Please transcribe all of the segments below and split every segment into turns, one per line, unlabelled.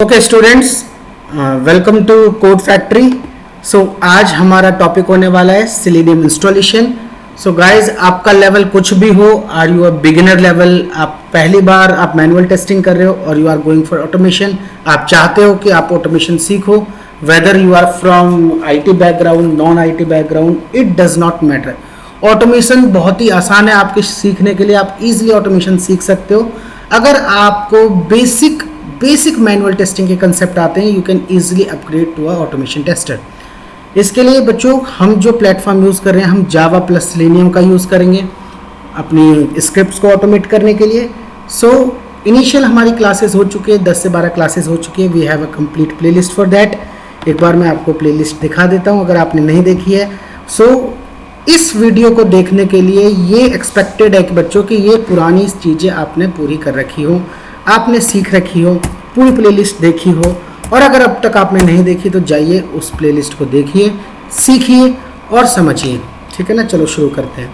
Okay students, welcome to Code Factory. So आज हमारा topic होने वाला है सेलेनियम इंस्टॉलेशन। सो गाइज, आपका लेवल कुछ भी हो, are you a beginner level, आप पहली बार आप मैनुअल टेस्टिंग कर रहे हो और you are going for automation, आप चाहते हो कि आप ऑटोमेशन सीखो, whether you are from IT background, non IT background, it does not matter. Automation बहुत ही आसान है आपके सीखने के लिए, आप इजीली ऑटोमेशन सीख सकते हो। अगर आपको बेसिक मैनुअल टेस्टिंग के कंसेप्ट आते हैं, you can easily upgrade to a automation tester. इसके लिए बच्चों हम जो प्लेटफॉर्म यूज़ कर रहे हैं, हम जावा प्लस सेलेनियम का यूज़ करेंगे अपनी स्क्रिप्ट्स को ऑटोमेट करने के लिए। सो इनिशियल हमारी क्लासेस हो चुकी है, 10 से 12 क्लासेस हो चुकी है। We have a complete playlist for that. एक बार मैं आपको प्लेलिस्ट दिखा देता हूँ अगर आपने नहीं देखी है। सो इस वीडियो को देखने के लिए ये एक्सपेक्टेड है कि बच्चों की ये पुरानी चीज़ें आपने पूरी कर रखी हो, आपने सीख रखी हो, पूरी प्लेलिस्ट देखी हो। और अगर अब तक आपने नहीं देखी तो जाइए उस प्लेलिस्ट को देखिए, सीखिए और समझिए। ठीक है ना, चलो शुरू करते हैं।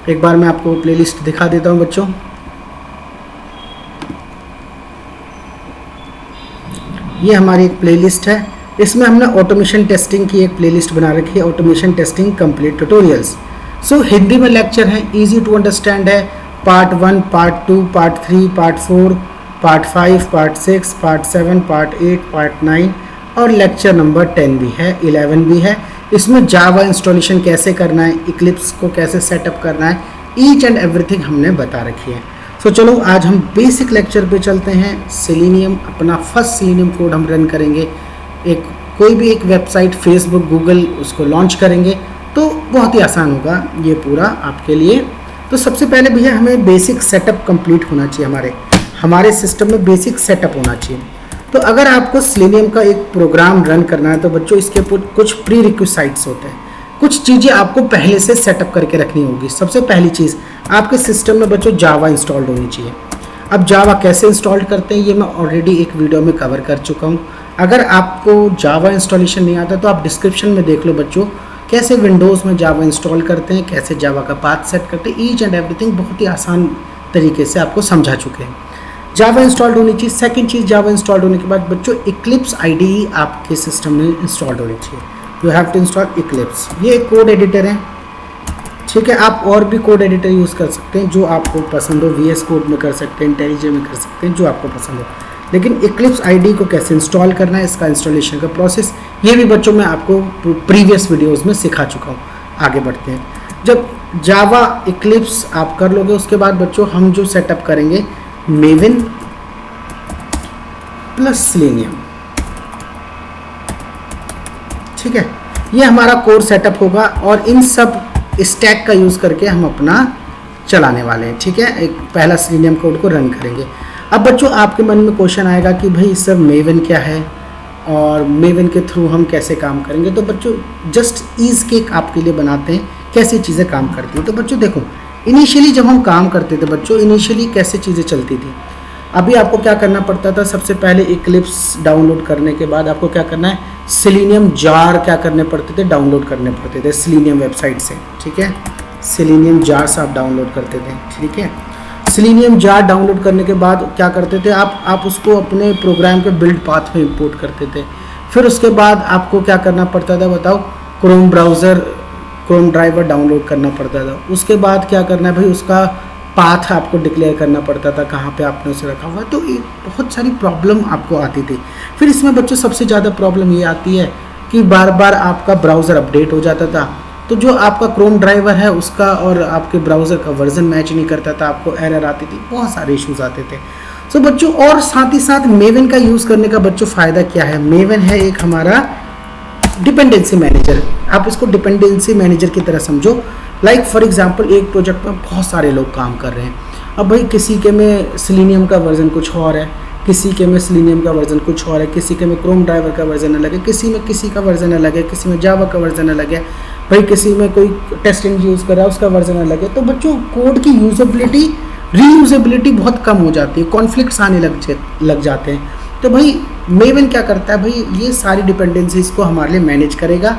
एक बार मैं आपको प्लेलिस्ट दिखा देता हूं बच्चों। ये हमारी एक प्लेलिस्ट है, इसमें हमने ऑटोमेशन टेस्टिंग की एक प्लेलिस्ट बना रखी है, ऑटोमेशन टेस्टिंग कंप्लीट ट्यूटोरियल्स। सो हिंदी में लेक्चर है, इजी टू अंडरस्टैंड है। Part 1, part 2, part 3, part 4, part 5, part 6, part 7, part 8, part 9 और लेक्चर नंबर 10 भी है, 11 भी है। इसमें जावा इंस्टॉलेशन कैसे करना है, इक्लिप्स को कैसे सेटअप करना है, ईच एंड एवरीथिंग हमने बता रखी है। सो चलो आज हम बेसिक लेक्चर पे चलते हैं। सेलेनियम, अपना फर्स्ट सेलेनियम कोड हम रन करेंगे। कोई भी एक वेबसाइट, फेसबुक, गूगल, उसको लॉन्च करेंगे तो बहुत ही आसान होगा ये पूरा आपके लिए। तो सबसे पहले भैया हमें बेसिक सेटअप कंप्लीट होना चाहिए, हमारे सिस्टम में बेसिक सेटअप होना चाहिए। तो अगर आपको सेलेनियम का एक प्रोग्राम रन करना है तो बच्चों इसके कुछ प्री रिक्विसाइट्स होते हैं, कुछ चीज़ें आपको पहले से सेटअप करके रखनी होगी। सबसे पहली चीज़, आपके सिस्टम में बच्चों जावा इंस्टॉल्ड होनी चाहिए। अब जावा कैसे इंस्टॉल करते हैं ये मैं ऑलरेडी एक वीडियो में कवर कर चुका हूँ। अगर आपको जावा इंस्टॉलेशन नहीं आता तो आप डिस्क्रिप्शन में देख लो बच्चों, कैसे विंडोज़ में जावा इंस्टॉल करते हैं, कैसे जावा का पाथ सेट करते हैं, ईच एंड एवरीथिंग बहुत ही आसान तरीके से आपको समझा चुके हैं। जावा इंस्टॉल्ड होनी चाहिए। सेकंड चीज़, जावा इंस्टॉल्ड होने के बाद बच्चों इक्लिप्स आईडीई आपके सिस्टम में इंस्टॉल्ड होनी चाहिए। You have to install Eclipse. ये एक कोड एडिटर है, ठीक है। आप और भी कोड एडिटर यूज़ कर सकते हैं जो आपको पसंद हो, VS कोड में कर सकते हैं, इंटेलिजे में कर सकते हैं, जो आपको पसंद हो। लेकिन इक्लिप्स आईडी को कैसे इंस्टॉल करना है, इसका इंस्टॉलेशन का प्रोसेस, ये भी बच्चों मैं आपको प्रीवियस वीडियोस में सिखा चुका हूँ। आगे बढ़ते हैं। जब जावा इक्लिप्स आप कर लोगे उसके बाद बच्चों हम जो सेटअप करेंगे, मेविन प्लस सेलेनियम, ठीक है। ये हमारा कोर सेटअप होगा और इन सब स्टैक का यूज़ करके हम अपना चलाने वाले हैं, ठीक है। एक पहला सेलेनियम कोड को रन करेंगे। अब बच्चों आपके मन में क्वेश्चन आएगा कि भाई सर मेविन क्या है और मेविन के थ्रू हम कैसे काम करेंगे। तो बच्चों जस्ट ईज के आपके लिए बनाते हैं कैसे चीज़ें काम करती हैं। तो बच्चों देखो, इनिशियली जब हम काम करते थे बच्चों, इनिशियली कैसे चीज़ें चलती थी। अभी आपको क्या करना पड़ता था, सबसे पहले इक्लिप्स डाउनलोड करने के बाद आपको क्या करना है, सेलेनियम जार क्या करने पड़ते थे, डाउनलोड करने पड़ते थे सेलेनियम वेबसाइट से, ठीक है। सेलेनियम जार्स आप डाउनलोड करते थे, ठीक है। सेलेनियम जार डाउनलोड करने के बाद क्या करते थे आप उसको अपने प्रोग्राम के बिल्ड पाथ में इंपोर्ट करते थे। फिर उसके बाद आपको क्या करना पड़ता था बताओ, Chrome browser, Chrome driver download करना पड़ता था। उसके बाद क्या करना है भाई, उसका पाथ आपको डिक्लेयर करना पड़ता था, कहाँ पे आपने उसे रखा हुआ है। तो ये बहुत सारी प्रॉब्लम आपको आती थी। फिर इसमें बच्चों सबसे ज़्यादा प्रॉब्लम ये आती है कि बार बार आपका ब्राउज़र अपडेट हो जाता था, तो जो आपका क्रोम ड्राइवर है उसका और आपके ब्राउज़र का वर्जन मैच नहीं करता था, आपको एरर आती थी, बहुत सारे इश्यूज आते थे। सो बच्चों, और साथ ही साथ मेविन का यूज़ करने का बच्चों फ़ायदा क्या है, मेविन है एक हमारा डिपेंडेंसी मैनेजर। आप इसको डिपेंडेंसी मैनेजर की तरह समझो। लाइक फॉर एग्जांपल, एक प्रोजेक्ट में बहुत सारे लोग काम कर रहे हैं। अब भाई किसी के में सेलेनियम का वर्जन कुछ और है, किसी के में सेलेनियम का वर्जन कुछ और है, किसी के में क्रोम ड्राइवर का वर्जन अलग है, किसी में किसी का वर्जन अलग है, किसी में जावा का वर्जन अलग है, भाई किसी में कोई टेस्ट इंजन यूज़ कर रहा है उसका वर्जन अलग है। तो बच्चों कोड की यूजेबिलिटी, रीयूजेबिलिटी बहुत कम हो जाती है, कॉन्फ्लिक्ट्स आने लग जाते हैं। तो भाई मेविन क्या करता है, भाई ये सारी डिपेंडेंसीज को हमारे लिए मैनेज करेगा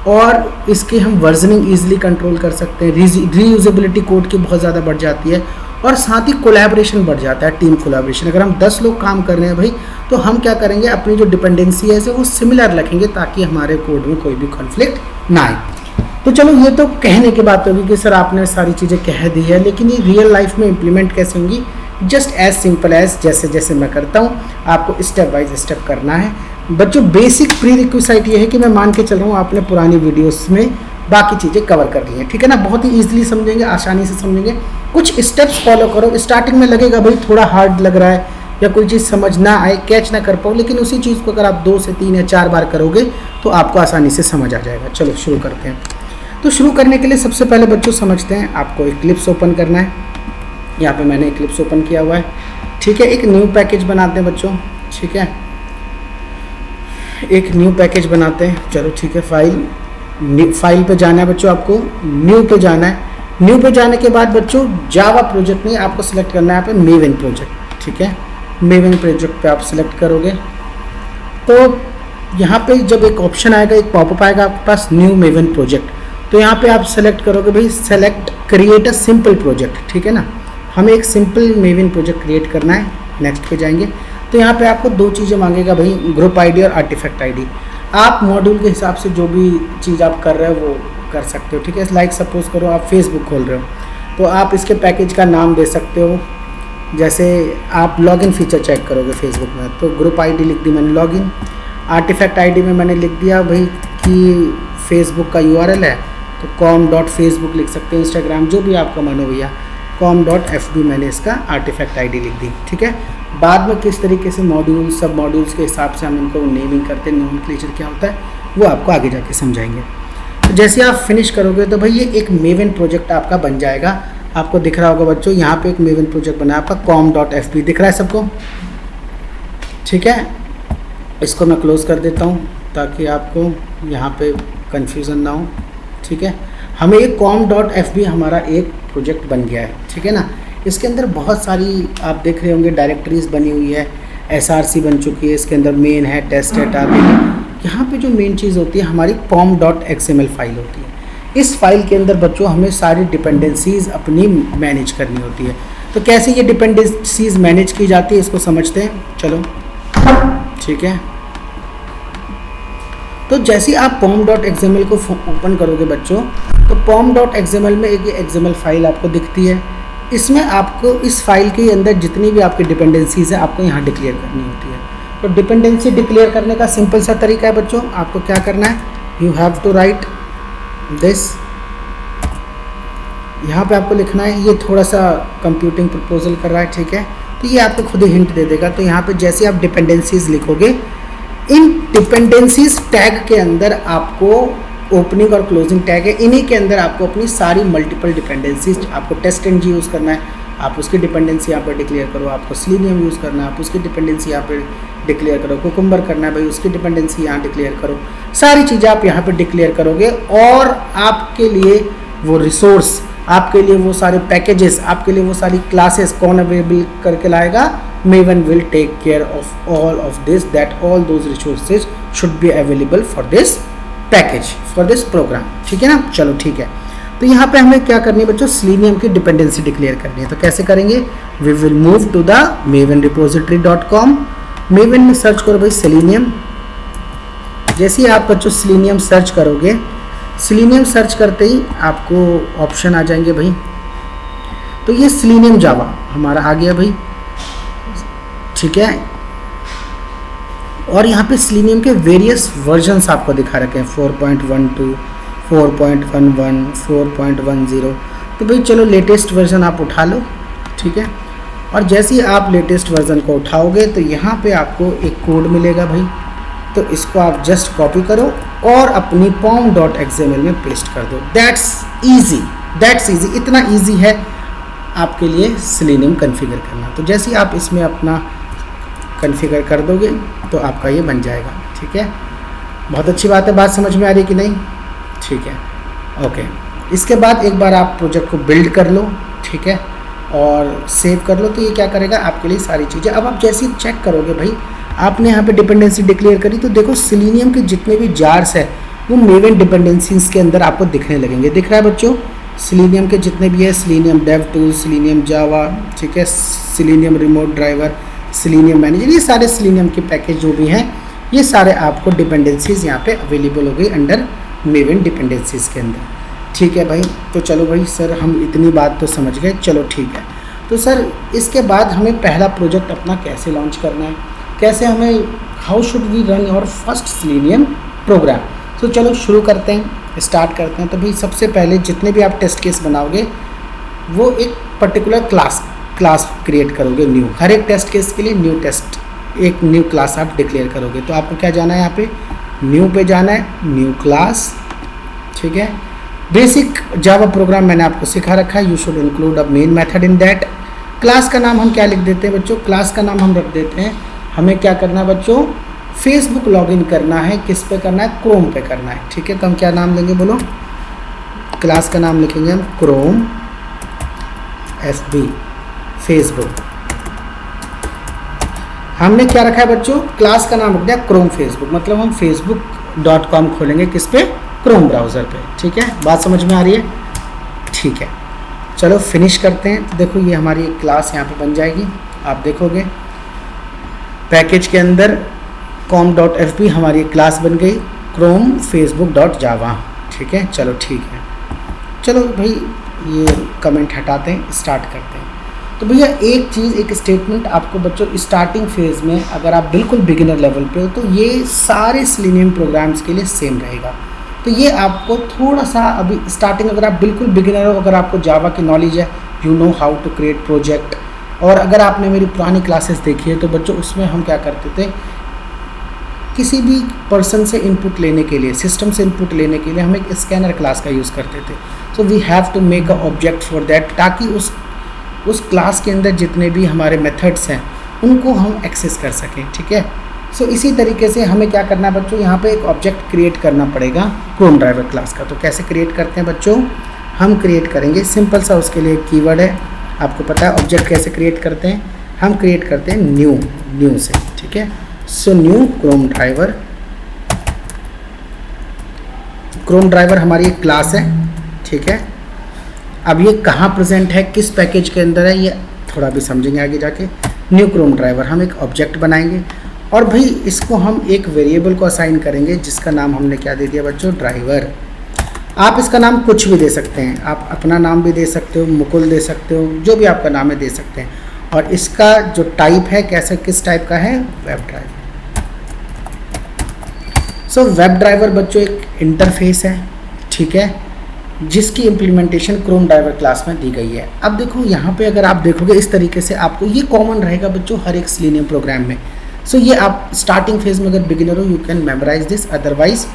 और इसकी हम वर्जनिंग ईजिली कंट्रोल कर सकते हैं। रीयूजेबिलिटी कोड की बहुत ज़्यादा बढ़ जाती है और साथ ही कोलैबोरेशन बढ़ जाता है, टीम कोलैबोरेशन। अगर हम 10 लोग काम कर रहे हैं भाई, तो हम क्या करेंगे, अपनी जो डिपेंडेंसी है वो सिमिलर रखेंगे ताकि हमारे कोड में कोई भी कॉन्फ्लिक्ट ना आए। तो चलो ये तो कहने की बात होगी कि सर आपने सारी चीज़ें कह दी है, लेकिन ये रियल लाइफ में इम्प्लीमेंट कैसे होंगी? जस्ट एज सिंपल एज जैसे जैसे मैं करता हूँ, आपको स्टेप बाय स्टेप करना है बच्चों। बेसिक प्री रिक्विजिट ये है कि मैं मान के चल रहा हूँ आपने पुरानी वीडियोस में बाकी चीज़ें कवर कर ली हैं, ठीक है ना। बहुत ही ईजिली समझेंगे, आसानी से समझेंगे। कुछ स्टेप्स फॉलो करो। स्टार्टिंग में लगेगा भाई थोड़ा हार्ड लग रहा है या कोई चीज़ समझ ना आए, कैच ना कर पाओ, लेकिन उसी चीज़ को अगर आप 2 से 3 या 4 बार करोगे तो आपको आसानी से समझ आ जाएगा। चलो शुरू करते हैं। तो शुरू करने के लिए सबसे पहले बच्चों समझते हैं, आपको इक्लिप्स ओपन करना है। यहाँ पे मैंने इक्लिप्स ओपन किया हुआ है, ठीक है। एक न्यू पैकेज बनाते हैं बच्चों, ठीक है। एक न्यू पैकेज बनाते हैं, चलो ठीक है। फाइल पे जाना है बच्चों, आपको न्यू पे जाना है। न्यू पे जाने के बाद बच्चों जावा प्रोजेक्ट में आपको सिलेक्ट करना है यहाँ पे मेवन प्रोजेक्ट, ठीक है। मेवन प्रोजेक्ट पे आप सिलेक्ट करोगे तो यहाँ पे जब एक ऑप्शन आएगा, एक पॉपअप आएगा आपके पास, न्यू मेवन प्रोजेक्ट। तो यहाँ पे आप सेलेक्ट करोगे भाई, select create a simple project, ठीक है ना। हमें एक सिंपल मेवन प्रोजेक्ट क्रिएट करना है। नेक्स्ट पे जाएंगे तो यहाँ पे आपको 2 चीज़ें मांगेगा भाई, ग्रुप आईडी और आर्टिफैक्ट आईडी। आप मॉड्यूल के हिसाब से जो भी चीज़ आप कर रहे हो वो कर सकते हो, ठीक है। लाइक सपोज करो आप फेसबुक खोल रहे हो तो आप इसके पैकेज का नाम दे सकते हो। जैसे आप लॉगिन फीचर चेक करोगे फेसबुक में, तो ग्रुप आईडी लिख दी मैंने लॉगिन। आर्टिफैक्ट आईडी में मैंने लिख दिया भाई कि फेसबुक का URL है तो com.facebook लिख सकते हैं, इंस्टाग्राम जो भी आपका मन हो भैया, com.fb मैंने इसका आर्टिफैक्ट आईडी लिख दी, ठीक है। बाद में किस तरीके से मॉड्यूल सब मॉड्यूल्स के हिसाब से हम इनको नेमिंग करते हैं, नोमेनक्लेचर क्या होता है वो आपको आगे जाके समझाएंगे। तो जैसे आप फिनिश करोगे तो भाई ये एक मेवन प्रोजेक्ट आपका बन जाएगा। आपको दिख रहा होगा बच्चों, यहाँ पे एक मेवन प्रोजेक्ट बना है आपका, com.fb दिख रहा है सबको, ठीक है। इसको मैं क्लोज कर देता हूँ ताकि आपको यहाँ पे कन्फ्यूज़न ना हो, ठीक है। हमें एक com.fb हमारा एक प्रोजेक्ट बन गया है, ठीक है ना। इसके अंदर बहुत सारी आप देख रहे होंगे डायरेक्टरीज बनी हुई है, SRC बन चुकी है, इसके अंदर मेन है, टेस्ट है, टारगेट है। यहाँ पे जो मेन चीज़ होती है हमारी pom.xml फाइल होती है। इस फाइल के अंदर बच्चों हमें सारी डिपेंडेंसीज अपनी मैनेज करनी होती है। तो कैसे ये डिपेंडेंसीज मैनेज की जाती है इसको समझते हैं, चलो ठीक है। तो जैसे आप pom.xml को ओपन करोगे बच्चों, तो pom.xml में एक XML फाइल आपको दिखती है। इसमें आपको इस फाइल के अंदर जितनी भी आपकी डिपेंडेंसीज है आपको यहाँ डिक्लेयर करनी होती है। तो डिपेंडेंसी डिक्लेयर करने का सिंपल सा तरीका है बच्चों, आपको क्या करना है, you have to write this. यहाँ पे आपको लिखना है, ये थोड़ा सा कंप्यूटिंग प्रपोजल कर रहा है, ठीक है। तो ये आपको खुद ही हिंट दे देगा। तो यहाँ पे जैसे आप डिपेंडेंसीज लिखोगे, इन डिपेंडेंसीज टैग के अंदर आपको ओपनिंग और क्लोजिंग टैग है, इन्हीं के अंदर आपको अपनी सारी मल्टीपल डिपेंडेंसीज, आपको टेस्ट एंड जी यूज़ करना है, आप उसकी डिपेंडेंसी यहाँ पर डिक्लेयर करो। आपको सेलेनियम यूज़ करना है, आप उसकी डिपेंडेंसी यहाँ पर डिक्लेयर करो। कुकुम्बर करना है भाई, उसकी डिपेंडेंसी यहाँ डिक्लेयर करो। सारी चीज़ें आप यहाँ पर डिक्लेयर करोगे और आपके लिए वो रिसोर्स, आपके लिए वो सारे पैकेजेस, आपके लिए वो सारी क्लासेस कौन अवेलेबल करके लाएगा, Maven will take care of all of this, that all those resources should be available for this package, for this program, ठीक है ना। चलो ठीक है। तो यहाँ पे हमें क्या करनी है बच्चों, सेलेनियम की डिपेंडेंसी डिक्लेयर करनी है। तो कैसे करेंगे, we will move to the mavenrepository.com। Maven में सर्च करो भाई सेलेनियम। जैसे ही आप बच्चों सेलेनियम सर्च करोगे, सेलेनियम सर्च करते ही आपको ऑप्शन आ जाएंगे भाई। तो ये सेलेनियम जावा हमारा आ गया भाई, ठीक है। और यहाँ पे सेलेनियम के वेरियस वर्जन्स आपको दिखा रखे हैं, 4.12, 4.11, 4.10। तो भाई चलो लेटेस्ट वर्जन आप उठा लो, ठीक है। और जैसे ही आप लेटेस्ट वर्जन को उठाओगे तो यहाँ पे आपको एक कोड मिलेगा भाई। तो इसको आप जस्ट कॉपी करो और अपनी pom.xml में पेस्ट कर दो। दैट्स इजी, इतना इजी है आपके लिए सेलेनियम कॉन्फ़िगर करना। तो जैसे ही आप इसमें अपना कॉन्फ़िगर कर दोगे तो आपका ये बन जाएगा, ठीक है। बहुत अच्छी बात है, बात समझ में आ रही है कि नहीं, ठीक है, ओके। इसके बाद एक बार आप प्रोजेक्ट को बिल्ड कर लो, ठीक है, और सेव कर लो। तो ये क्या करेगा आपके लिए सारी चीज़ें। अब आप जैसे ही चेक करोगे भाई, आपने यहाँ पे डिपेंडेंसी डिक्लेयर करी, तो देखो सेलेनियम के जितने भी जार्स है वो मेवन डिपेंडेंसीज के अंदर आपको दिखने लगेंगे। दिख रहा है बच्चों, सिलेनियम के जितने भी है, सिलेनियम डेव टूल, सिलेनियम जावा, ठीक है, selenium remote driver, selenium manager, ये सारे सिलेनियम के पैकेज जो भी हैं ये सारे आपको डिपेंडेंसीज यहाँ पे अवेलेबल हो गई अंडर मेवन डिपेंडेंसीज के अंदर। ठीक है भाई, तो चलो भाई सर हम इतनी बात तो समझ गए, चलो ठीक है। तो सर इसके बाद हमें पहला प्रोजेक्ट अपना कैसे लॉन्च करना है, कैसे हमें, how should we run your first Selenium program. तो चलो शुरू करते हैं, स्टार्ट करते हैं। तो भाई सबसे पहले जितने भी आप टेस्ट केस बनाओगे वो एक पर्टिकुलर क्लास क्रिएट करोगे न्यू, हर एक टेस्ट केस के लिए एक न्यू क्लास आप डिक्लेयर करोगे। तो आपको क्या जाना है, यहाँ पे न्यू पे जाना है, न्यू क्लास, ठीक है। बेसिक जावा प्रोग्राम मैंने आपको सिखा रखा है, you should include a main method in that. Class का नाम हम क्या लिख देते हैं बच्चों, क्लास का नाम हम रख देते हैं, हमें क्या करना है बच्चों, फेसबुक लॉगिन करना है, किस पे करना है, क्रोम पे करना है, ठीक है। तो हम क्या नाम लेंगे बोलो, क्लास का नाम लिखेंगे हम क्रोम FB फेसबुक। हमने क्या रखा है बच्चों, क्लास का नाम रख दिया क्रोम फेसबुक, मतलब हम facebook.com खोलेंगे किस पे, क्रोम ब्राउज़र पे, ठीक है। बात समझ में आ रही है, ठीक है। चलो फिनिश करते हैं। तो देखो ये हमारी एक क्लास यहाँ पे बन जाएगी, आप देखोगे पैकेज के अंदर com.fb हमारी एक क्लास बन गई, क्रोम facebook.java, ठीक है। चलो ठीक है, चलो भाई ये कमेंट हटाते हैं, स्टार्ट करते हैं। तो भैया एक चीज़, एक स्टेटमेंट आपको बच्चों स्टार्टिंग फेज़ में अगर आप बिल्कुल बिगिनर लेवल पे हो तो ये सारे सिलेनियम प्रोग्राम्स के लिए सेम रहेगा। तो ये आपको थोड़ा सा अभी स्टार्टिंग, अगर आप बिल्कुल बिगिनर हो, अगर आपको जावा की नॉलेज है, you know how to create project, और अगर आपने मेरी पुरानी क्लासेस देखी है तो बच्चों उसमें हम क्या करते थे, किसी भी पर्सन से इनपुट लेने के लिए, सिस्टम से इनपुट लेने के लिए हम एक स्कैनर क्लास का यूज़ करते थे। So we have to make a object for that, ताकि उस क्लास के अंदर जितने भी हमारे मेथड्स हैं उनको हम एक्सेस कर सकें, ठीक है। सो इसी तरीके से हमें क्या करना है बच्चों, यहाँ पे एक ऑब्जेक्ट क्रिएट करना पड़ेगा क्रोम ड्राइवर क्लास का। तो कैसे क्रिएट करते हैं बच्चों, हम क्रिएट करेंगे सिंपल सा, उसके लिए कीवर्ड है, आपको पता है ऑब्जेक्ट कैसे क्रिएट करते हैं, हम क्रिएट करते हैं न्यू से, ठीक है। सो न्यू क्रोम ड्राइवर हमारी एक क्लास है, ठीक है। अब ये कहाँ प्रेजेंट है, किस पैकेज के अंदर है, ये थोड़ा भी समझेंगे आगे जाके। न्यू क्रोम ड्राइवर हम एक ऑब्जेक्ट बनाएंगे और भाई इसको हम एक वेरिएबल को असाइन करेंगे जिसका नाम हमने क्या दे दिया बच्चों, ड्राइवर। आप इसका नाम कुछ भी दे सकते हैं, आप अपना नाम भी दे सकते हो, मुकुल दे सकते हो, जो भी आपका नाम है दे सकते हैं। और इसका जो टाइप है, कैसे किस टाइप का है, web driver. So web driver बच्चों एक इंटरफेस है, ठीक है, जिसकी इम्प्लीमेंटेशन क्रोम ड्राइवर क्लास में दी गई है। अब देखो यहाँ पे अगर आप देखोगे इस तरीके से, आपको ये कॉमन रहेगा बच्चों हर एक सिलेनियम प्रोग्राम में। सो ये आप स्टार्टिंग फेज में अगर बिगिनर हो, you can memorise this, otherwise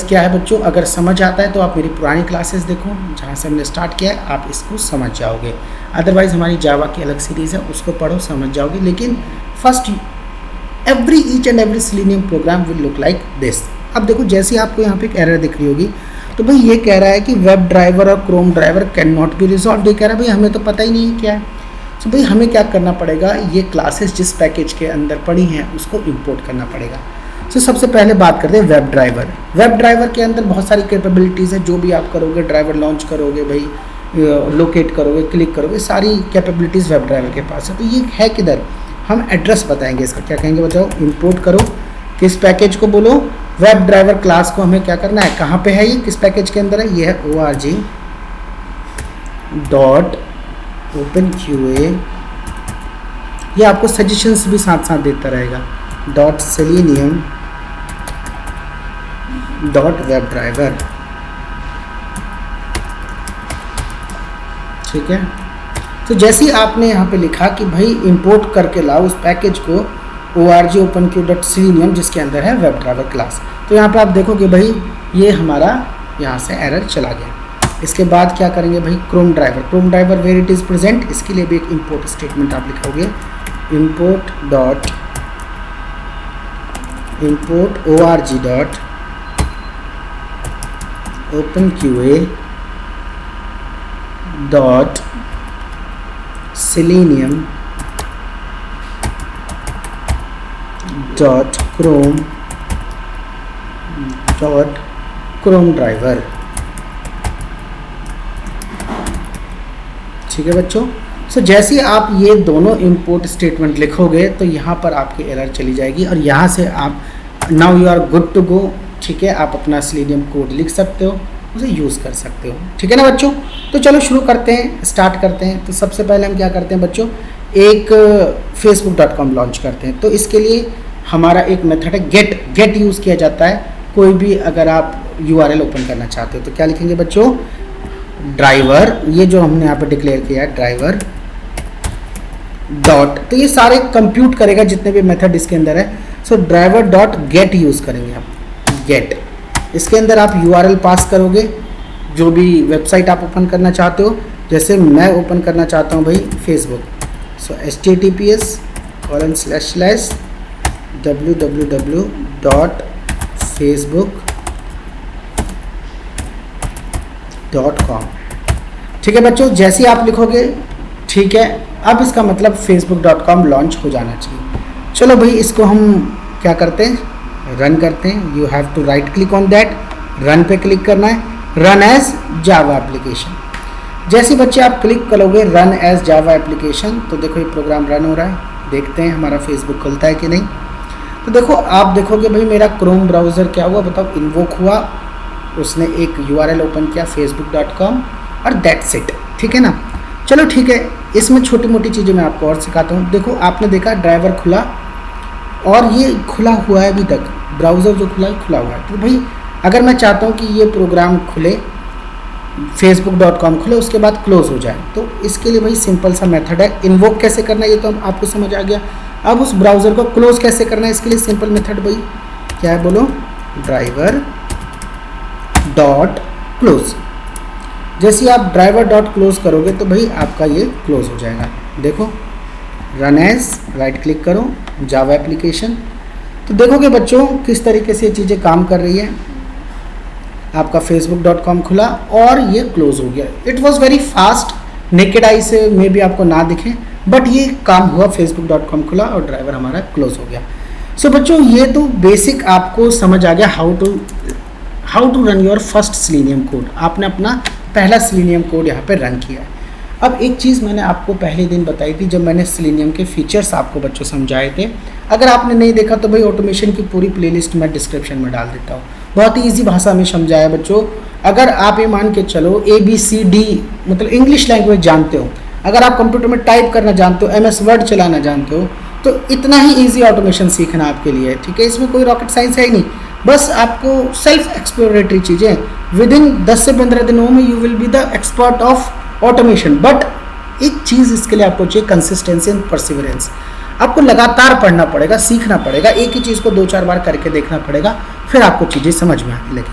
क्या है बच्चों, अगर समझ आता है तो आप मेरी पुरानी क्लासेस देखो जहाँ से हमने स्टार्ट किया है, आप इसको समझ जाओगे। अदरवाइज हमारी जावा की अलग सीरीज़ है, उसको पढ़ो, समझ जाओगे। लेकिन first each and every Selenium program will look like this. अब देखो जैसे आपको यहाँ पे एक एरर दिख रही होगी, तो भाई ये कह रहा है कि वेब ड्राइवर और Chrome driver can not be resolve. ये कह रहा है भाई हमें तो पता ही नहीं है क्या है। तो भाई हमें क्या करना पड़ेगा, ये क्लासेस जिस पैकेज के अंदर पड़ी हैं उसको इंपोर्ट करना पड़ेगा। तो सबसे पहले बात करते हैं वेब ड्राइवर। वेब ड्राइवर के अंदर बहुत सारी कैपेबिलिटीज़ हैं, जो भी आप करोगे, ड्राइवर लॉन्च करोगे भाई, लोकेट करोगे, क्लिक करोगे, सारी कैपेबिलिटीज़ वेब ड्राइवर के पास है। तो ये है किधर, हम एड्रेस बताएंगे इसका, क्या कहेंगे बताओ, इंपोर्ट करो किस पैकेज को, बोलो वेब ड्राइवर क्लास को हमें क्या करना है, कहाँ पे है ये, किस पैकेज के अंदर है, ये है org.openqa, ये आपको सजेशंस भी साथ साथ देता रहेगा, .selenium.webdriver, ठीक है। तो जैसे ही आपने यहाँ पे लिखा कि भाई इंपोर्ट करके लाओ उस पैकेज को org.openqa.selenium जिसके अंदर है वेब ड्राइवर क्लास, तो यहाँ पे आप देखोगे भाई ये हमारा यहाँ से एरर चला गया। इसके बाद क्या करेंगे भाई, Chrome driver where it is present, इसके लिए भी एक इंपोर्ट स्टेटमेंट आप लिखोगे, import org.openqa.selenium.chrome driver, ठीक है बच्चों। सो जैसे ही आप ये दोनों इंपोर्ट स्टेटमेंट लिखोगे तो यहाँ पर आपकी एरर चली जाएगी और यहाँ से आप now you are good to go, ठीक है। आप अपना सेलेनियम कोड लिख सकते हो, उसे यूज़ कर सकते हो, ठीक है ना बच्चों। तो चलो शुरू करते हैं, स्टार्ट करते हैं। तो सबसे पहले हम क्या करते हैं बच्चों, एक facebook.com लॉन्च करते हैं। तो इसके लिए हमारा एक मेथड है गेट यूज़ किया जाता है कोई भी अगर आप URL ओपन करना चाहते हो। तो क्या लिखेंगे बच्चों, ड्राइवर, ये जो हमने यहाँ पर डिक्लेयर किया है ड्राइवर डॉट, तो ये सारे कंप्यूट करेगा जितने भी मेथड इसके अंदर है। सो ड्राइवर डॉट गेट यूज़ करेंगे आप, गेट। इसके अंदर आप URL पास करोगे जो भी वेबसाइट आप ओपन करना चाहते हो। जैसे मैं ओपन करना चाहता हूँ भाई फेसबुक, सो https://www.facebook.com, ठीक है बच्चों। जैसे ही आप लिखोगे, ठीक है, अब इसका मतलब facebook.com लॉन्च हो जाना चाहिए। चलो भाई इसको हम क्या करते हैं, रन करते हैं। You have to right click on that, run पे क्लिक करना है, रन एज जावा एप्लीकेशन। जैसे बच्चे आप क्लिक करोगे रन एज जावा एप्लीकेशन, तो देखो ये प्रोग्राम रन हो रहा है। देखते हैं हमारा फेसबुक खुलता है कि नहीं। तो देखो आप देखोगे भाई मेरा क्रोम ब्राउज़र क्या हुआ बताओ, इन्वोक हुआ, उसने एक URL ओपन किया facebook.com और दैट्स इट, ठीक है ना। चलो ठीक है, इसमें छोटी मोटी चीज़ें मैं आपको और सिखाता हूँ। देखो आपने देखा ड्राइवर खुला और ये खुला हुआ है अभी तक, ब्राउज़र जो खुला है खुला हुआ है। तो भाई अगर मैं चाहता हूँ कि ये प्रोग्राम खुले, facebook.com खुले, उसके बाद क्लोज हो जाए, तो इसके लिए भाई सिंपल सा मेथड है। इन्वोक कैसे करना है ये तो आपको समझ आ गया। अब उस ब्राउज़र को क्लोज कैसे करना है, इसके लिए सिंपल मेथड भाई क्या है बोलो, ड्राइवर डॉट क्लोज। जैसे आप ड्राइवर डॉट क्लोज करोगे तो भाई आपका ये क्लोज हो जाएगा। देखो रन एज, राइट क्लिक करो, जावा एप्लीकेशन। तो देखोगे बच्चों किस तरीके से ये चीज़ें काम कर रही है। आपका facebook.com खुला और ये क्लोज हो गया। It was very fast, naked eye से मे भी आपको ना दिखे, बट ये काम हुआ, facebook.com खुला और ड्राइवर हमारा क्लोज हो गया। सो बच्चों ये तो बेसिक आपको समझ आ गया how to run your first Selenium code. आपने अपना पहला सेलेनियम कोड यहाँ पे रन किया है। अब एक चीज़ मैंने आपको पहले दिन बताई थी जब मैंने सेलेनियम के फीचर्स आपको बच्चों समझाए थे। अगर आपने नहीं देखा तो भाई ऑटोमेशन की पूरी प्लेलिस्ट मैं डिस्क्रिप्शन में डाल देता हूँ। बहुत ही ईजी भाषा में समझाया बच्चों। अगर आप ये मान के चलो ABCD मतलब इंग्लिश लैंग्वेज जानते हो, अगर आप कंप्यूटर में टाइप करना जानते हो, MS वर्ड चलाना जानते हो, तो इतना ही ईजी ऑटोमेशन सीखना आपके लिए है, ठीक है। इसमें कोई रॉकेट साइंस है ही नहीं, बस आपको सेल्फ एक्सप्लोरेटरी चीज़ें विद इन 10 से 15 दिनों में you will be the expert of automation. But एक चीज़ इसके लिए आपको चाहिए, कंसिस्टेंसी एंड परसिवरेंस। आपको लगातार पढ़ना पड़ेगा, सीखना पड़ेगा, एक ही चीज़ को 2-4 बार करके देखना पड़ेगा, फिर आपको चीज़ें समझ में आने लगेंगी।